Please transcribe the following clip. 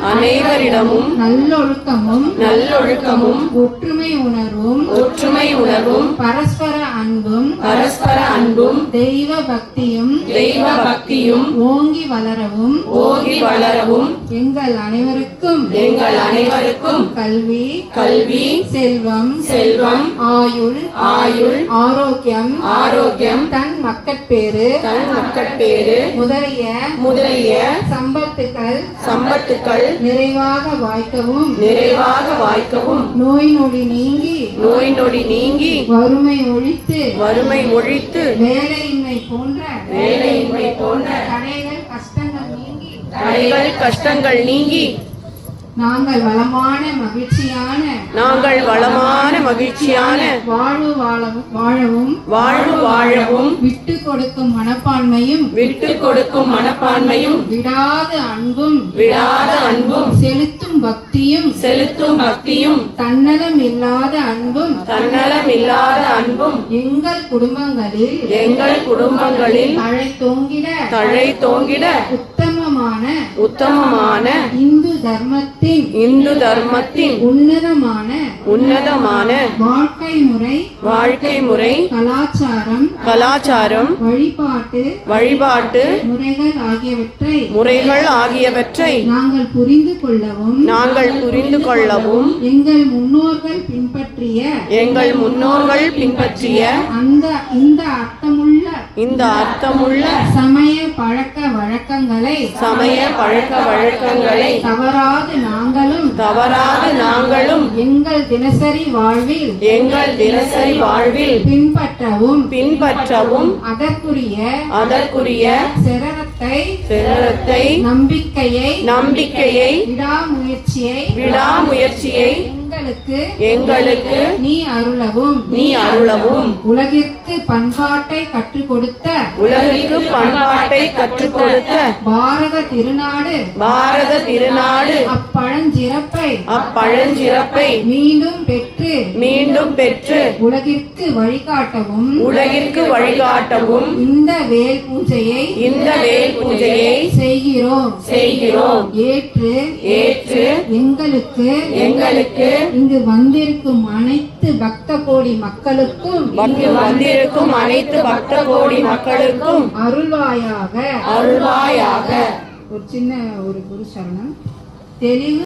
அனைவரிடமும் நல்லொழுக்கமும் ஒற்றுமை உணர்வும் பரஸ்பர அன்பும் தெய்வ பக்தியும் ஓங்கி வளரவும் எங்கள் அனைவருக்கும் கல்வி செல்வம் ஆயுள் ஆரோக்கியம் தன் மக்கட்பேறு முதலிய சம்பத்துக்கள் நிறைவாக வாய்க்கவும் நோய் நொடி நீங்கி வறுமை ஒழித்து வேலையின்மை போன்ற தடைகள் கஷ்டங்கள் நீங்கி நாங்கள் வளமான மகிழ்ச்சியான வாழவும் விட்டு கொடுக்கும் மனப்பான்மையும் விடாத அன்பும் செலுத்தும் பக்தியும் தன்னலம் இல்லாத அன்பும் எங்கள் குடும்பங்களில் தழைத்தோங்கிட உத்தமமான இந்து தர்மத்தின் உன்னதமான வாழ்க்கை முறை கலாச்சாரம் வழிபாட்டு முறைகள் ஆகியவற்றை நாங்கள் புரிந்து கொள்ளவும் எங்கள் முன்னோர்கள் பின்பற்றிய இந்த அர்த்தமுள்ள சமய பழக்க வழக்கங்களை தவறாது நாங்களும் எங்கள் தினசரி வாழ்வில் பின்பற்றவும் அதற்குரிய சிரத்தை நம்பிக்கையை விடாமுயற்சியை எங்களுக்கு நீ அருளவும் உலகிற்கு பண்பாட்டை கற்றுக் கொடுத்த பாரத திருநாடு அப்பழஞ்சிறப்பை மீண்டும் பெற்று உலகிற்கு வழிகாட்டவும் இந்த வேல் பூஜையை செய்கிறோம் ஏற்று எங்களுக்கு இங்கு வந்திருக்கும் அனைத்து பக்த கோடி மக்களுக்கும் அருள்வாயாக ஒரு சின்ன ஒரு குரு சரணம் தெளிவு